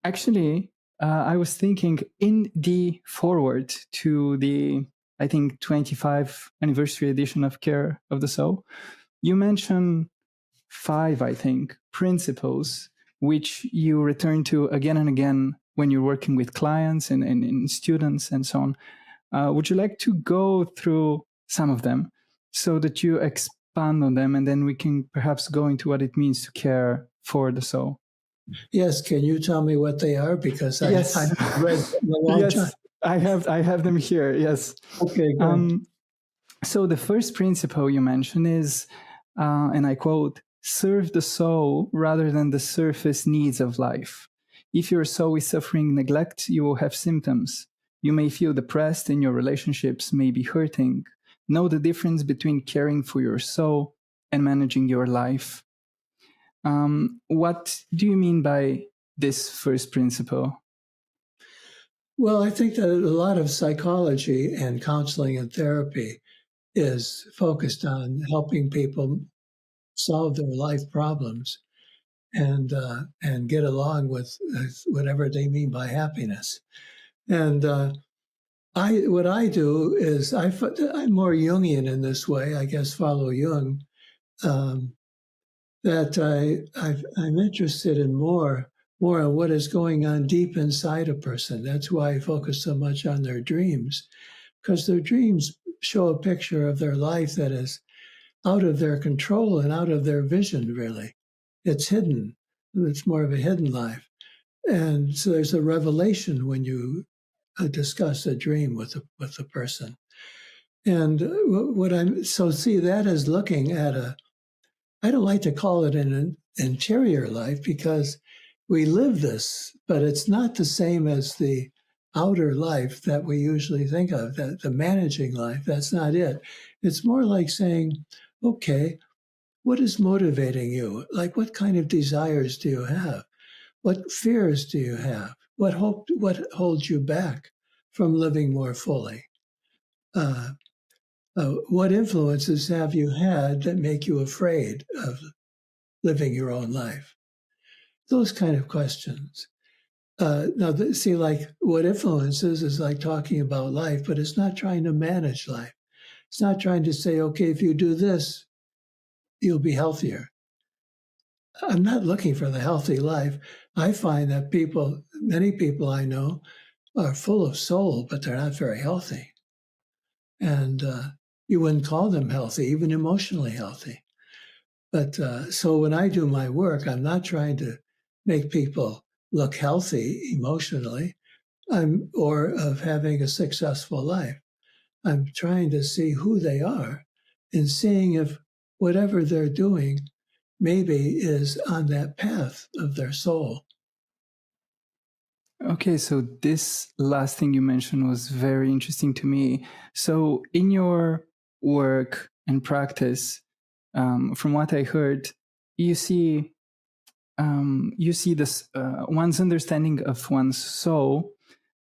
Actually, I was thinking in the forward to the, I think, 25th anniversary edition of Care of the Soul, you mentioned 5, I think, principles which you return to again and again when you're working with clients and students and so on. Would you like to go through some of them so that you expand on them, and then we can perhaps go into what it means to care for the soul? Yes, can you tell me what they are? Because Yes. I've read them a long time. I have them here, yes. Okay, good. So the first principle you mention is, and I quote, serve the soul rather than the surface needs of life. If your soul is suffering neglect, you will have symptoms. You may feel depressed and your relationships may be hurting. Know the difference between caring for your soul and managing your life. What do you mean by this first principle? Well, I think that a lot of psychology and counseling and therapy is focused on helping people solve their life problems and get along with whatever they mean by happiness. And what I do is I'm more Jungian in this way. I guess follow Jung. That I'm interested in more on what is going on deep inside a person. That's why I focus so much on their dreams, because their dreams show a picture of their life that is out of their control and out of their vision, really. It's hidden. It's more of a hidden life. And so there's a revelation when you discuss a dream with a person. And see that as looking at I don't like to call it an interior life because we live this, but it's not the same as the outer life that we usually think of, the managing life. That's not it. It's more like saying, okay, what is motivating you? Like, what kind of desires do you have? What fears do you have? What holds you back from living more fully? What influences have you had that make you afraid of living your own life? Those kind of questions. Like what influences is like talking about life, but it's not trying to manage life. It's not trying to say, okay, if you do this, you'll be healthier. I'm not looking for the healthy life. I find that many people I know are full of soul, but they're not very healthy. And you wouldn't call them healthy, even emotionally healthy. But so when I do my work, I'm not trying to make people look healthy emotionally or of having a successful life. I'm trying to see who they are and seeing if whatever they're doing maybe is on that path of their soul. Okay, so this last thing you mentioned was very interesting to me. So in your work and practice, from what I heard, you see this one's understanding of one's soul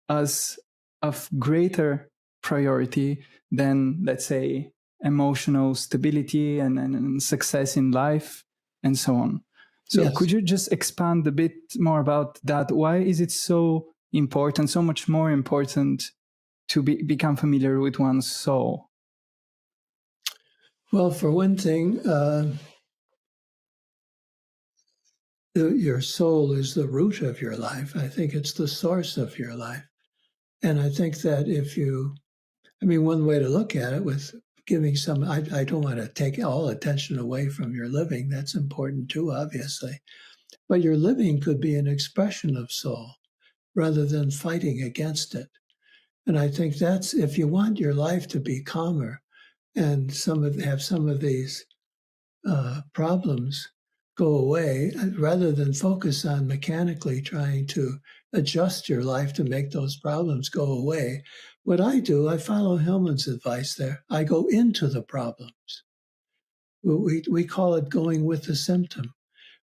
as of greater priority than, let's say, emotional stability and success in life and so on. So yes. Could you just expand a bit more about that? Why is it so important, so much more important to become familiar with one's soul? Well, for one thing, your soul is the root of your life. I think it's the source of your life. And I think that one way to look at it with giving I don't want to take all attention away from your living. That's important too, obviously. But your living could be an expression of soul rather than fighting against it. And I think that's, if you want your life to be calmer and have some of these problems go away, rather than focus on mechanically trying to adjust your life to make those problems go away, what I do, I follow Hillman's advice there. I go into the problems. We call it going with the symptom.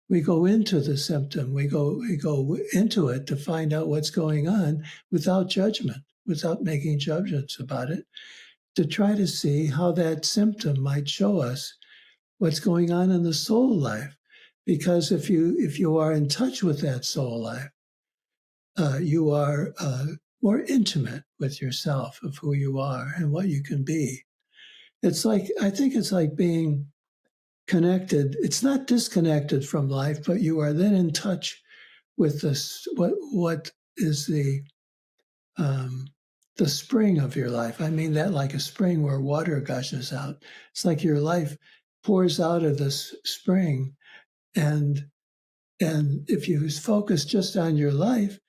We go into the symptom. We go into it to find out what's going on without judgment, without making judgments about it, to try to see how that symptom might show us what's going on in the soul life. Because if you are in touch with that soul life, you are more intimate with yourself of who you are and what you can be. I think it's like being connected. It's not disconnected from life, but you are then in touch with this, what is the spring of your life. I mean that like a spring where water gushes out. It's like your life pours out of this spring, and if you focus just on your life,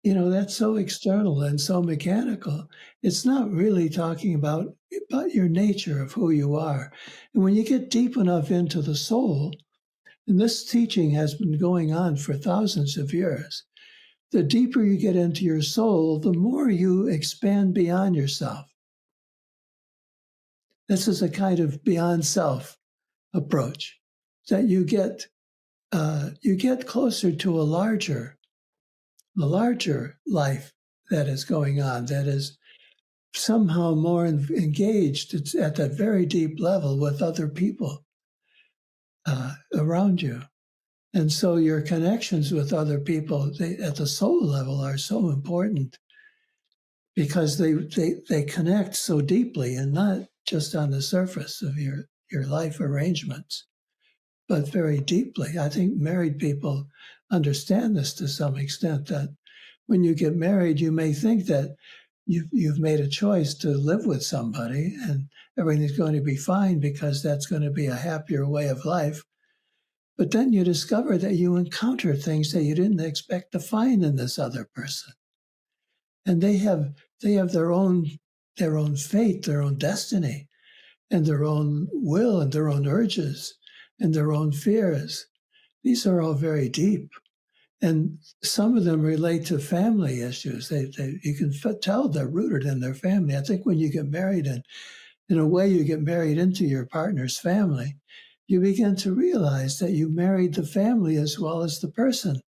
that's so external and so mechanical. It's not really talking about your nature of who you are. And when you get deep enough into the soul, and this teaching has been going on for thousands of years, the deeper you get into your soul, the more you expand beyond yourself. This is a kind of beyond self approach, that you get closer to a larger life that is going on, that is somehow more engaged. It's at that very deep level with other people around you. And so your connections with other people at the soul level are so important, because they connect so deeply, and not just on the surface of your life arrangements, but very deeply. I think married people understand this to some extent, that when you get married, you may think that you've made a choice to live with somebody and everything's going to be fine because that's going to be a happier way of life. But then you discover that you encounter things that you didn't expect to find in this other person. And they have their own fate, their own destiny, and their own will, and their own urges, and their own fears. These are all very deep. And some of them relate to family issues. You can tell they're rooted in their family. I think when you get married, and in a way you get married into your partner's family, you begin to realize that you married the family as well as the person,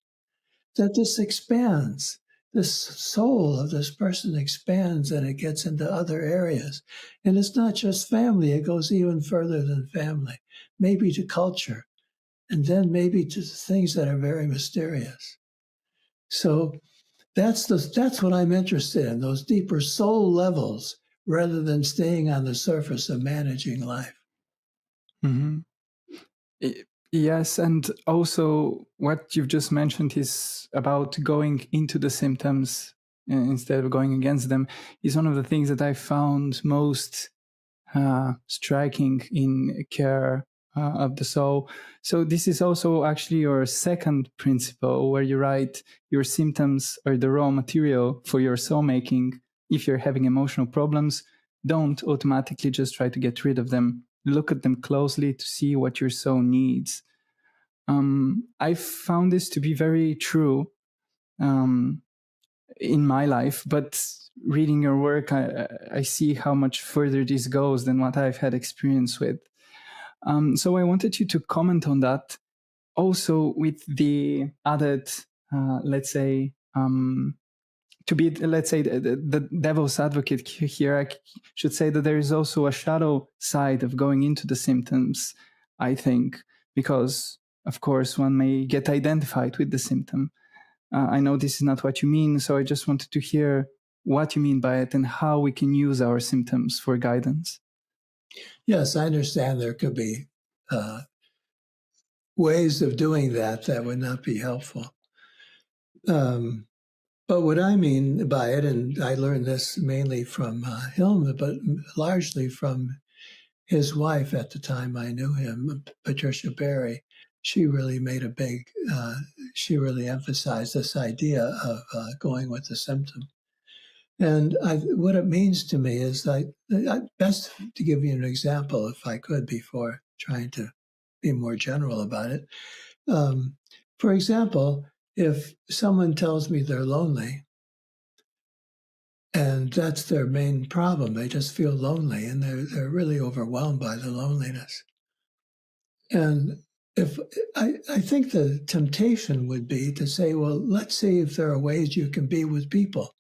that this expands. This soul of this person expands, and it gets into other areas. And it's not just family, it goes even further than family, maybe to culture, and then maybe to things that are very mysterious. So that's what I'm interested in, those deeper soul levels, rather than staying on the surface of managing life. Mm-hmm. Yes, and also what you've just mentioned is about going into the symptoms instead of going against them is one of the things that I found most striking in care of the soul. So this is also actually your second principle, where you write your symptoms are the raw material for your soul making. If you're having emotional problems, don't automatically just try to get rid of them. Look at them closely to see what your soul needs. I found this to be very true in my life, but reading your work, I see how much further this goes than what I've had experience with. So I wanted you to comment on that. Also with the added, let's say, to be, let's say, the devil's advocate here, I should say that there is also a shadow side of going into the symptoms, I think, because, of course, one may get identified with the symptom. I know this is not what you mean, so I just wanted to hear what you mean by it and how we can use our symptoms for guidance. Yes, I understand there could be ways of doing that would not be helpful. But what I mean by it, and I learned this mainly from Hilma, but largely from his wife at the time I knew him, Patricia Berry, she really made a big, she really emphasized this idea of going with the symptom. And what it means to me is best to give you an example, if I could, before trying to be more general about it. For example, if someone tells me they're lonely, and that's their main problem, they just feel lonely, and they're really overwhelmed by the loneliness. And if I think the temptation would be to say, well, let's see if there are ways you can be with people.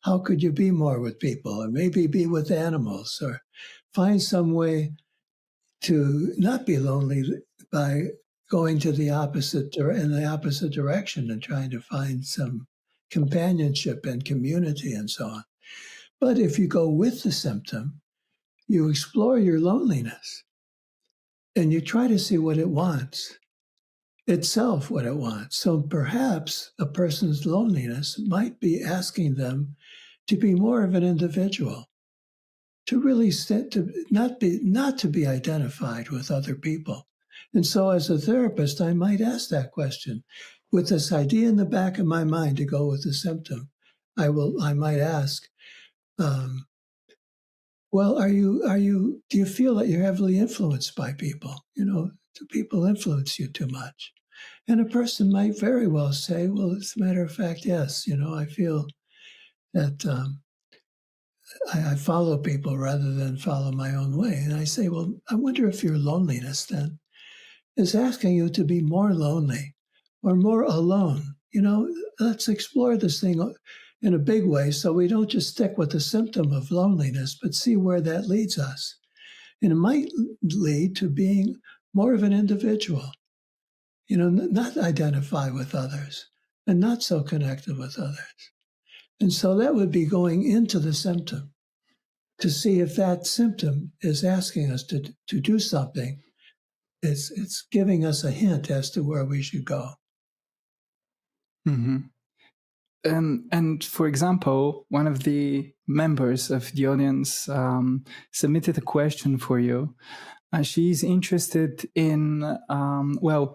How could you be more with people? Or maybe be with animals, or find some way to not be lonely by going to in the opposite direction and trying to find some companionship and community and so on. But if you go with the symptom, you explore your loneliness and you try to see what it wants, itself what it wants. So perhaps a person's loneliness might be asking them to be more of an individual, to really not to be identified with other people. And so as a therapist, I might ask that question. With this idea in the back of my mind to go with the symptom, I might ask, well, do you feel that you're heavily influenced by people? Do people influence you too much? And a person might very well say, well, as a matter of fact, yes, I feel that I follow people rather than follow my own way. And I say, well, I wonder if your loneliness then is asking you to be more lonely or more alone. Let's explore this thing in a big way so we don't just stick with the symptom of loneliness, but see where that leads us. And it might lead to being more of an individual, not identify with others and not so connected with others. And so that would be going into the symptom to see if that symptom is asking us to do something. It's giving us a hint as to where we should go. Mm-hmm. And for example, one of the members of the audience submitted a question for you. She's interested in,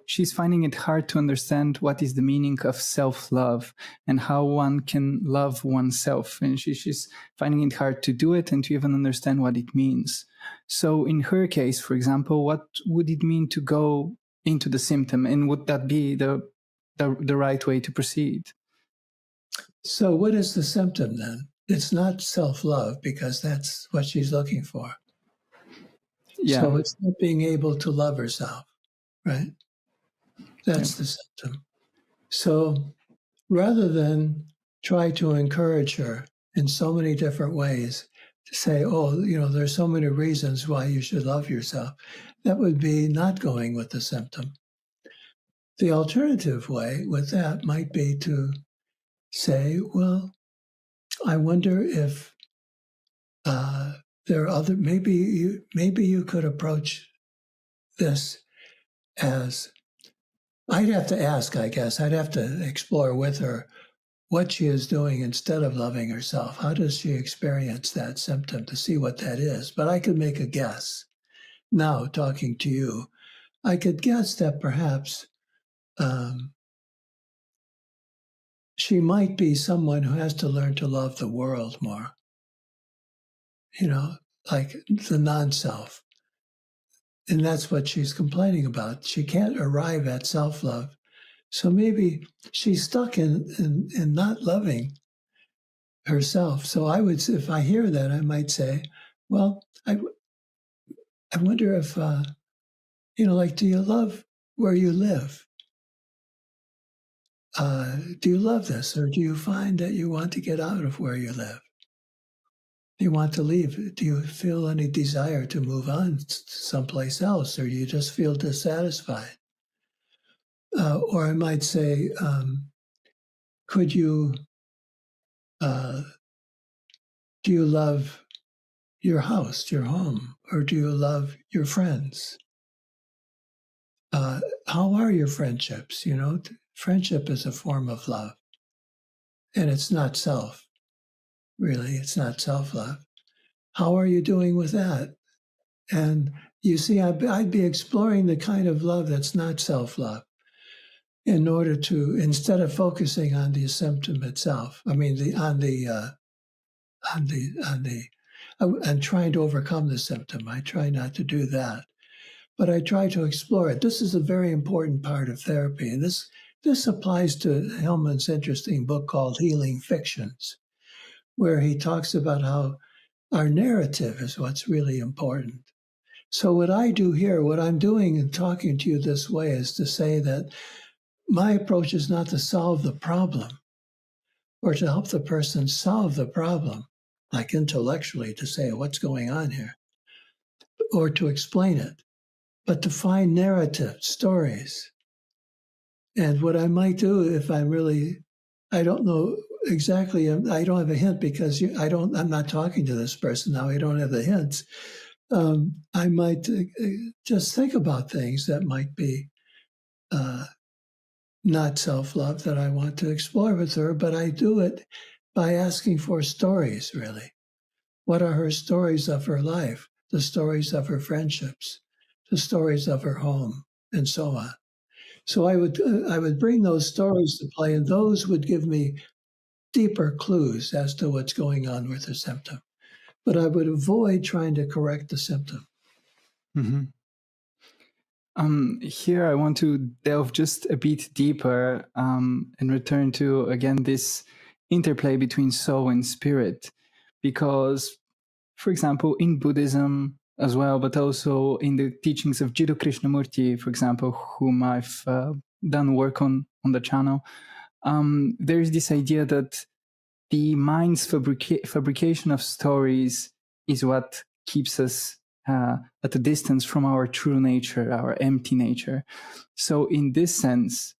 she's finding it hard to understand what is the meaning of self-love and how one can love oneself. And she's finding it hard to do it and to even understand what it means. So in her case, for example, what would it mean to go into the symptom? And would that be the right way to proceed? So what is the symptom then? It's not self-love because that's what she's looking for. Yeah. So it's not being able to love herself, right? That's the symptom. So rather than try to encourage her in so many different ways to say, there's so many reasons why you should love yourself, that would be not going with the symptom. The alternative way with that might be to say, well, I wonder if there are other, maybe you could approach this as, I'd have to ask, I guess, I'd have to explore with her what she is doing instead of loving herself. How does she experience that symptom to see what that is? But I could make a guess. Now, talking to you, I could guess that perhaps she might be someone who has to learn to love the world more, like the non-self. And that's what she's complaining about. She can't arrive at self-love. So maybe she's stuck in not loving herself. So I would, if I hear that, I might say, well, I wonder if, do you love where you live? Do you love this? Or do you find that you want to get out of where you live? Do you want to leave? Do you feel any desire to move on to someplace else? Or do you just feel dissatisfied? Or I might say, could you, do you love your house, your home? Or do you love your friends? How are your friendships? Friendship is a form of love. And it's not self, really. It's not self-love. How are you doing with that? And you see, I'd be exploring the kind of love that's not self-love in order to, instead of focusing on the symptom itself, and trying to overcome the symptom. I try not to do that, but I try to explore it. This is a very important part of therapy. And this applies to Hillman's interesting book called Healing Fictions, where he talks about how our narrative is what's really important. So what I do here, what I'm doing in talking to you this way is to say that my approach is not to solve the problem or to help the person solve the problem, like intellectually to say what's going on here, or to explain it, but to find narrative stories. And what I might do if I'm really I don't know exactly. I don't have a hint because I'm not talking to this person now. I don't have the hints. I might just think about things that might be not self-love that I want to explore with her, but I do it by asking for stories, really. What are her stories of her life, the stories of her friendships, the stories of her home, and so on. So I would bring those stories to play, and those would give me deeper clues as to what's going on with the symptom. But I would avoid trying to correct the symptom. Mm-hmm. Here I want to delve just a bit deeper and return to, again, this interplay between soul and spirit. Because, for example, in Buddhism as well, but also in the teachings of Jiddu Krishnamurti, for example, whom I've done work on the channel, there is this idea that the mind's fabrication of stories is what keeps us at a distance from our true nature, our empty nature. So in this sense,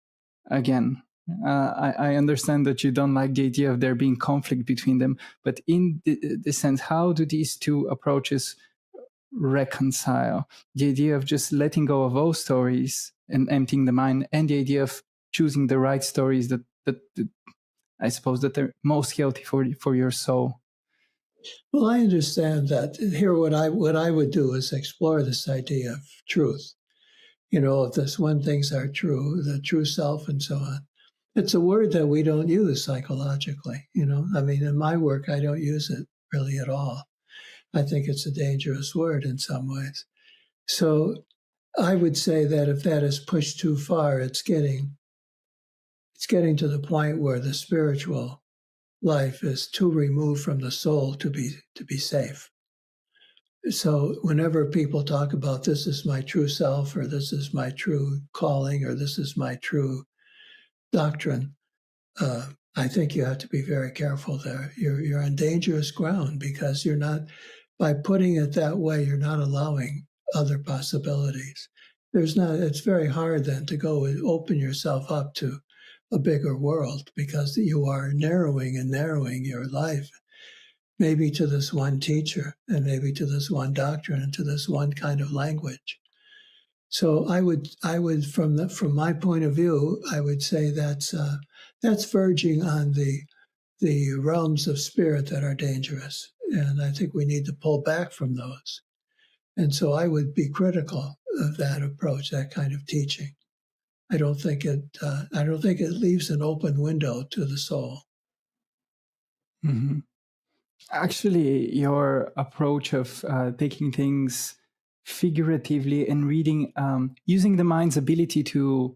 again, I understand that you don't like the idea of there being conflict between them, but in this sense, how do these two approaches reconcile? The idea of just letting go of all stories and emptying the mind, and the idea of choosing the right stories that I suppose that they're most healthy for your soul. Well, I understand that. Here, what I would do is explore this idea of truth. If this one things are true, the true self, and so on. It's a word that we don't use psychologically. I mean, in my work, I don't use it really at all. I think it's a dangerous word in some ways. So I would say that if that is pushed too far, it's getting to the point where the spiritual life is too removed from the soul to be safe. So whenever people talk about this is my true self, or this is my true calling, or this is my true doctrine, I think you have to be very careful there. You're on dangerous ground, because you're not, by putting it that way, you're not allowing other possibilities. It's very hard then to go and open yourself up to a bigger world, because you are narrowing your life, maybe to this one teacher, and maybe to this one doctrine, and to this one kind of language. So I would, from my point of view, I would say that's verging on the realms of spirit that are dangerous, and I think we need to pull back from those. And so I would be critical of that approach, that kind of teaching. I don't think it leaves an open window to the soul. Mm-hmm. Actually, your approach of taking things figuratively and reading, using the mind's ability to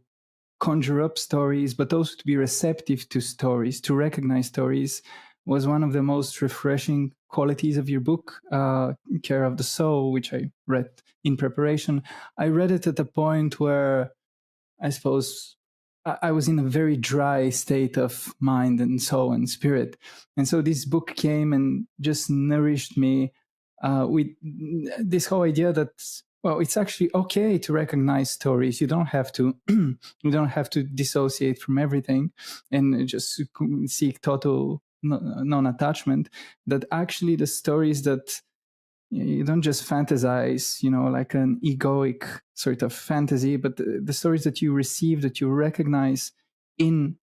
conjure up stories, but also to be receptive to stories, to recognize stories, was one of the most refreshing qualities of your book, Care of the Soul, which I read in preparation. I read it at a point where I suppose I was in a very dry state of mind and soul and spirit. And so this book came and just nourished me with this whole idea that, well, it's actually okay to recognize stories. You don't have to dissociate from everything and just seek total non-attachment. That actually the stories that you don't just fantasize, like an egoic sort of fantasy, but the stories that you receive, that you recognize in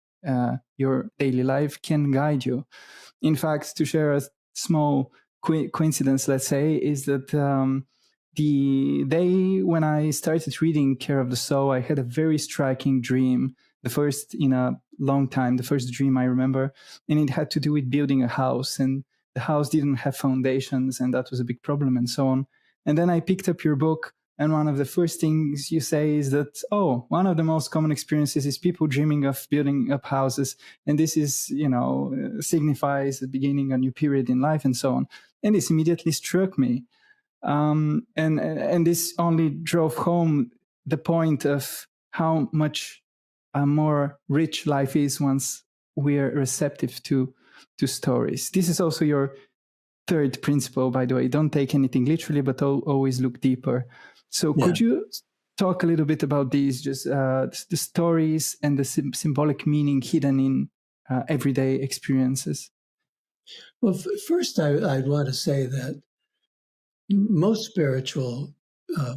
your daily life can guide you. In fact, to share a small coincidence, let's say, is that the day when I started reading Care of the Soul, I had a very striking dream, the first in a long time, the first dream I remember, and it had to do with building a house, and the house didn't have foundations, and that was a big problem, and so on. And then I picked up your book, and one of the first things you say is that, one of the most common experiences is people dreaming of building up houses, and this is, signifies the beginning of a new period in life, and so on. And this immediately struck me. And this only drove home the point of how much a more rich life is once we're receptive to stories. This is also your third principle, by the way. Don't take anything literally, but always look deeper. So could you talk a little bit about these, just the stories and the symbolic meaning hidden everyday experiences? Well, first, I'd want to say that most spiritual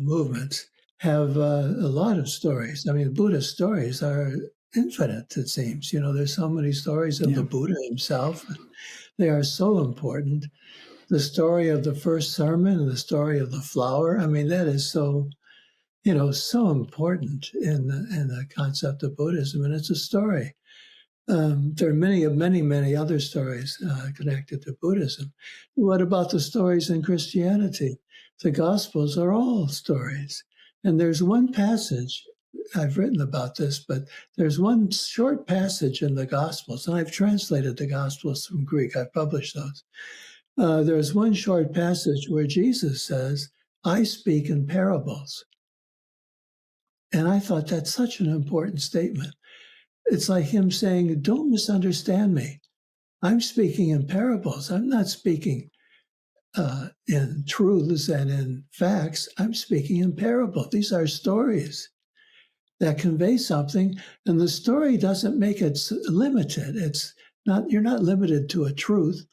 movements have a lot of stories. I mean, Buddhist stories are infinite, it seems. There's so many stories of the Buddha himself. They are so important. The story of the first sermon and the story of the flower, I mean, that is so, so important in the concept of Buddhism, and it's a story. There are many other stories connected to Buddhism. What about the stories in Christianity? The Gospels are all stories. And there's one passage, I've written about this, but there's one short passage in the Gospels, and I've translated the Gospels from Greek. I've published those. There's one short passage where Jesus says, "I speak in parables." And I thought that's such an important statement. It's like him saying, don't misunderstand me. I'm speaking in parables. I'm not speaking in truths and in facts. I'm speaking in parables. These are stories that convey something, and the story doesn't make it limited. It's not, you're not limited to a truth.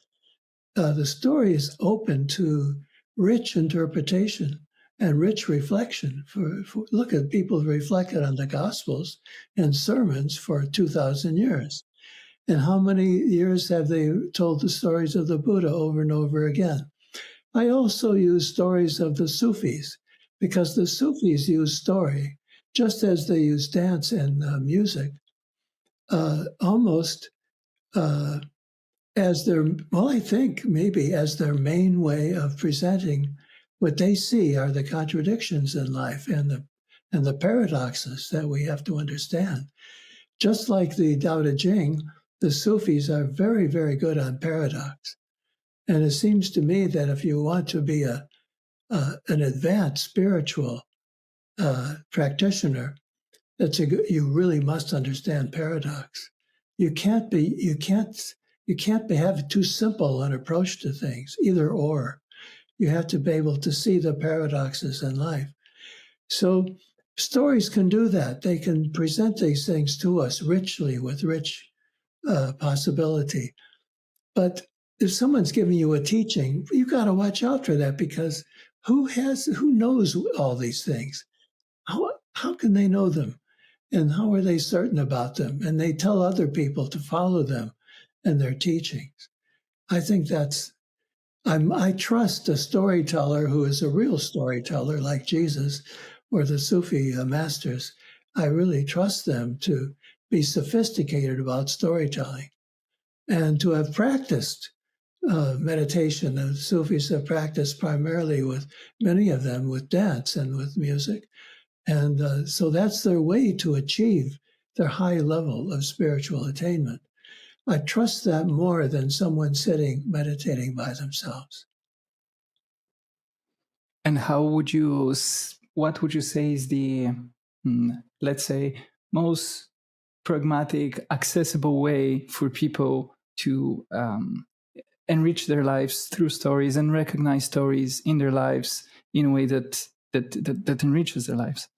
The story is open to rich interpretation and rich reflection. Look at people who reflected on the Gospels and sermons for 2,000 years. And how many years have they told the stories of the Buddha over and over again? I also use stories of the Sufis, because the Sufis use story, just as they use dance and music, almost as their, well, I think maybe as their main way of presenting what they see are the contradictions in life and the paradoxes that we have to understand. Just like the Tao Te Ching, the Sufis are very, very good on paradox. And it seems to me that if you want to be an advanced spiritual practitioner, you really must understand paradox. You can't have too simple an approach to things, either or. You have to be able to see the paradoxes in life. So stories can do that. They can present these things to us richly with rich possibility. But if someone's giving you a teaching, you've got to watch out for that, because who knows all these things? How can they know them? And how are they certain about them? And they tell other people to follow them and their teachings. I think I trust a storyteller who is a real storyteller like Jesus or the Sufi masters. I really trust them to be sophisticated about storytelling and to have practiced meditation. The Sufis have practiced primarily many of them with dance and with music. And so that's their way to achieve their high level of spiritual attainment. I trust that more than someone sitting meditating by themselves. And what would you say is the, let's say, most pragmatic, accessible way for people to enrich their lives through stories and recognize stories in their lives in a way that enriches their lives?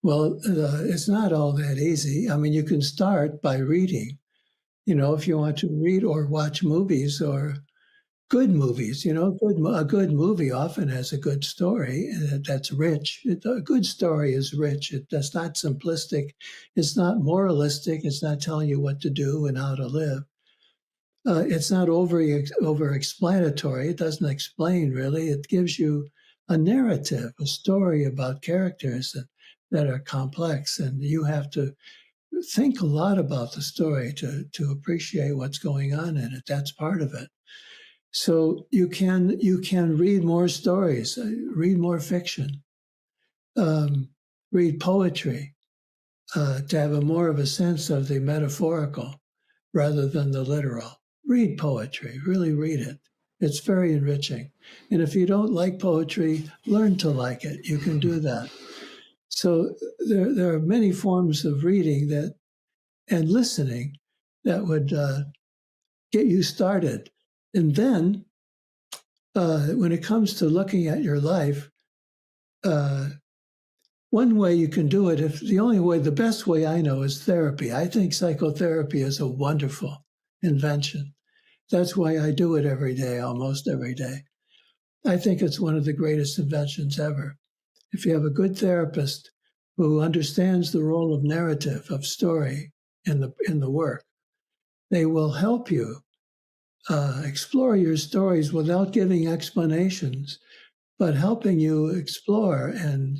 Well, it's not all that easy. I mean, you can start by reading. If you want to read or watch movies or good movies, a good movie often has a good story that's rich. A good story is rich. That's not simplistic. It's not moralistic. It's not telling you what to do and how to live. It's not over-explanatory. It doesn't explain, really. It gives you a narrative, a story about characters that are complex, and you have to think a lot about the story to appreciate what's going on in it. That's part of it. So you can read more stories, read more fiction, read poetry, to have more of a sense of the metaphorical rather than the literal. Read poetry, really read it. It's very enriching. And if you don't like poetry, learn to like it. You can do that. So there are many forms of reading and listening that would get you started. And then when it comes to looking at your life, one way you can do it, the best way I know is therapy. I think psychotherapy is a wonderful invention. That's why I do it every day, almost every day. I think it's one of the greatest inventions ever. If you have a good therapist who understands the role of narrative, of story in the work, they will help you explore your stories without giving explanations, but helping you explore and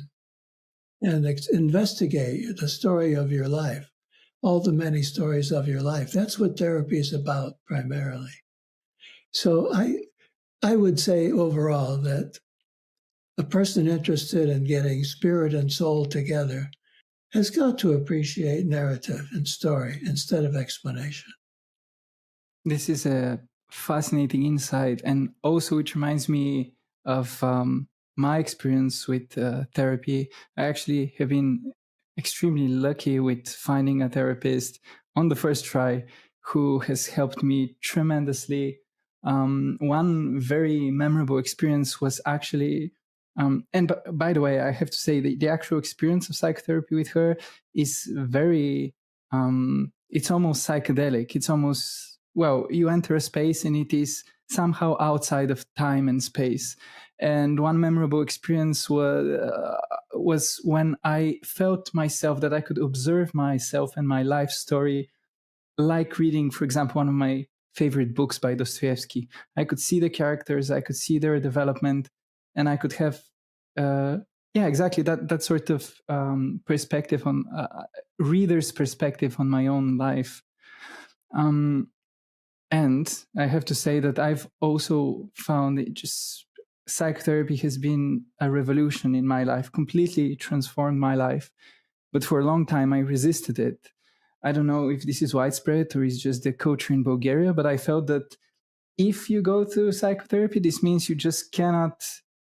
investigate the story of your life, all the many stories of your life. That's what therapy is about primarily. So I would say overall that a person interested in getting spirit and soul together has got to appreciate narrative and story instead of explanation. This is a fascinating insight, and also it reminds me of my experience with therapy. I actually have been extremely lucky with finding a therapist on the first try who has helped me tremendously. One very memorable experience was actually, and by the way, I have to say the actual experience of psychotherapy with her is very, it's almost psychedelic. It's almost, well, you enter a space and it is somehow outside of time and space. And one memorable experience was when I felt myself that I could observe myself and my life story, like reading, for example, one of my favorite books by Dostoevsky. I could see the characters, I could see their development, and I could have, exactly that sort of perspective on reader's perspective on my own life. And I have to say that I've also found it just psychotherapy has been a revolution in my life, completely transformed my life. But for a long time, I resisted it. I don't know if this is widespread or is just the culture in Bulgaria, but I felt that if you go through psychotherapy, this means you just cannot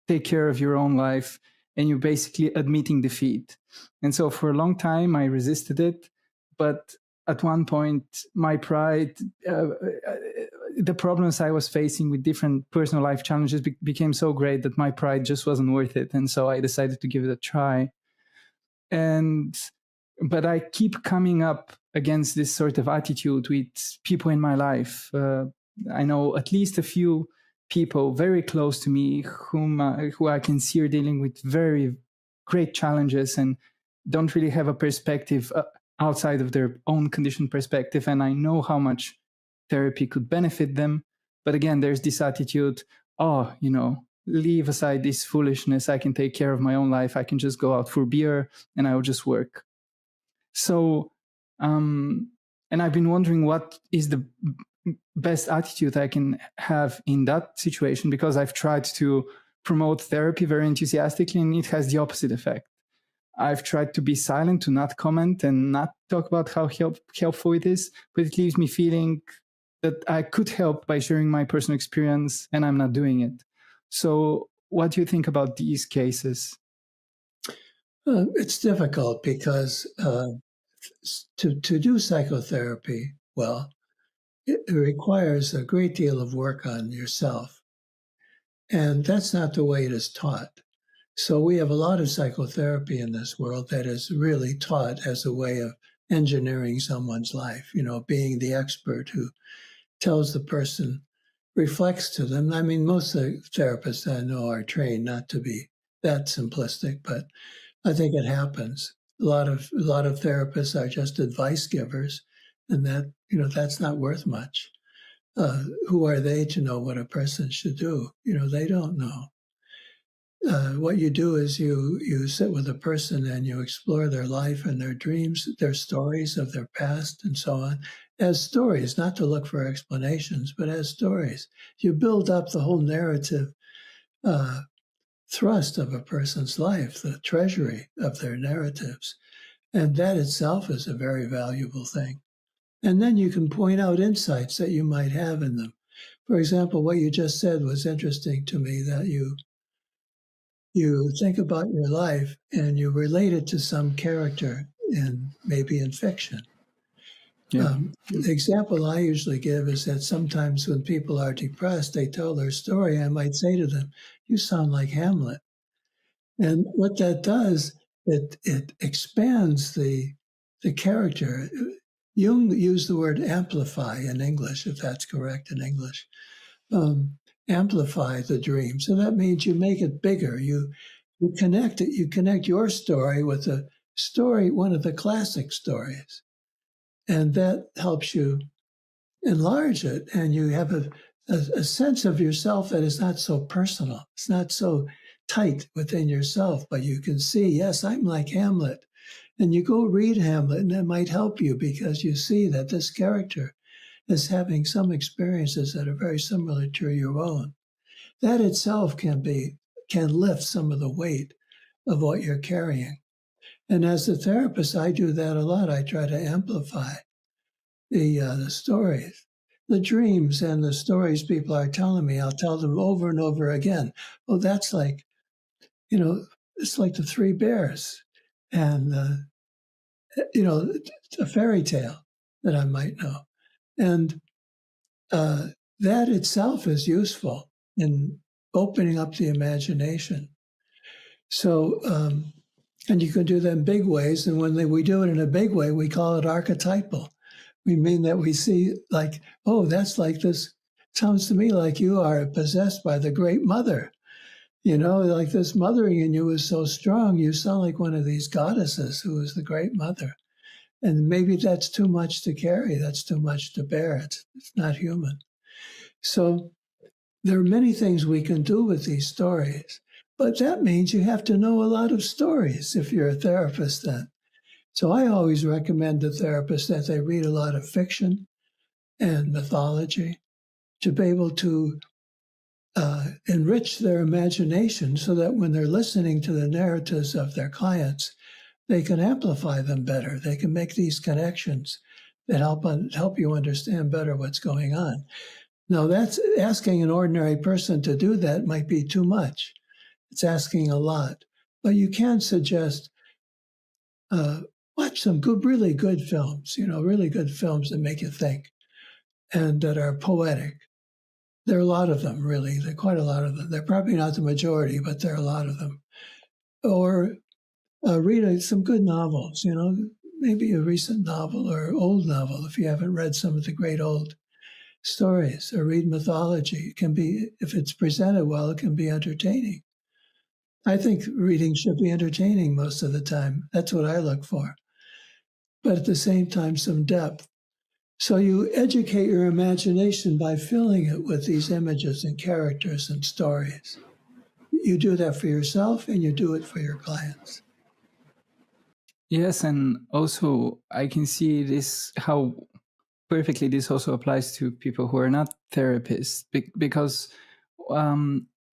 take care of your own life and you're basically admitting defeat. And so for a long time, I resisted it. But at one point, my pride, the problems I was facing with different personal life challenges became so great that my pride just wasn't worth it. And so I decided to give it a try. But I keep coming up against this sort of attitude with people in my life. I know at least a few people very close to me who I can see are dealing with very great challenges and don't really have a perspective outside of their own conditioned perspective. And I know how much therapy could benefit them. But again, there's this attitude, leave aside this foolishness. I can take care of my own life. I can just go out for beer and I will just work. So, and I've been wondering what is the best attitude I can have in that situation, because I've tried to promote therapy very enthusiastically and it has the opposite effect. I've tried to be silent, to not comment and not talk about how helpful it is, but it leaves me feeling that I could help by sharing my personal experience and I'm not doing it. So what do you think about these cases? It's difficult because to do psychotherapy well, it requires a great deal of work on yourself. And that's not the way it is taught. So we have a lot of psychotherapy in this world that is really taught as a way of engineering someone's life, being the expert who tells the person, reflects to them. I mean, most of the therapists I know are trained not to be that simplistic, but I think it happens. A lot of therapists are just advice givers, and that's not worth much. Who are they to know what a person should do? They don't know. What you do is you sit with a person and you explore their life and their dreams, their stories of their past and so on, as stories, not to look for explanations, but as stories. You build up the whole narrative thrust of a person's life, the treasury of their narratives. And that itself is a very valuable thing. And then you can point out insights that you might have in them. For example, what you just said was interesting to me, that you think about your life and you relate it to some character maybe in fiction. Yeah. The example I usually give is that sometimes when people are depressed, they tell their story. I might say to them, "You sound like Hamlet." And what that does it expands the character. Jung used the word amplify in English, if that's correct in English. Amplify the dream. So that means you make it bigger. You connect it. You connect your story with a story, one of the classic stories, and that helps you enlarge it. And you have a sense of yourself that is not so personal. It's not so tight within yourself, but you can see, yes, I'm like Hamlet. And you go read Hamlet, and that might help you because you see that this character is having some experiences that are very similar to your own. That itself can lift some of the weight of what you're carrying. And as a therapist, I do that a lot. I try to amplify the stories, the dreams and the stories people are telling me. I'll tell them over and over again. Oh, that's like, it's like the Three Bears and, a fairy tale that I might know. And that itself is useful in opening up the imagination. So, and you can do that in big ways. And when we do it in a big way, we call it archetypal. We mean that we see like, oh, that's like this. Sounds to me like you are possessed by the great mother. Like this mothering in you is so strong. You sound like one of these goddesses who is the great mother. And maybe that's too much to carry. That's too much to bear. It's not human. So there are many things we can do with these stories, but that means you have to know a lot of stories if you're a therapist then. So I always recommend to therapists that they read a lot of fiction and mythology to be able to enrich their imagination so that when they're listening to the narratives of their clients, they can amplify them better. They can make these connections that help you understand better what's going on. Now, that's asking an ordinary person to do that might be too much. It's asking a lot. But you can suggest watch some really good films, really good films that make you think and that are poetic. There are a lot of them, really. There are quite a lot of them. They're probably not the majority, but there are a lot of them. Or read some good novels, maybe a recent novel or old novel if you haven't read some of the great old stories, or read mythology. It can be, if it's presented well, it can be entertaining. I think reading should be entertaining most of the time. That's what I look for. But at the same time, some depth. So you educate your imagination by filling it with these images and characters and stories. You do that for yourself and you do it for your clients. Yes, and also I can see this, how perfectly this also applies to people who are not therapists, because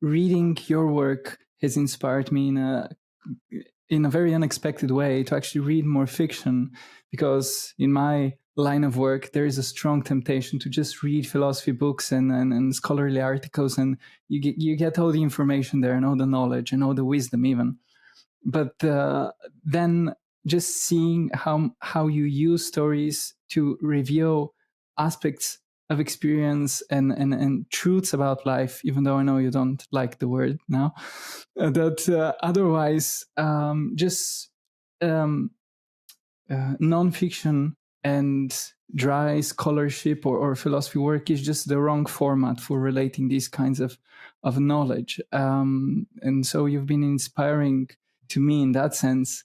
reading your work has inspired me in a very unexpected way to actually read more fiction, because in my line of work there is a strong temptation to just read philosophy books and scholarly articles, and you get all the information there and all the knowledge and all the wisdom even. But then just seeing how you use stories to reveal aspects of experience and truths about life, even though I know you don't like the word now, that otherwise just nonfiction and dry scholarship or philosophy work is just the wrong format for relating these kinds of knowledge. And so you've been inspiring to me in that sense.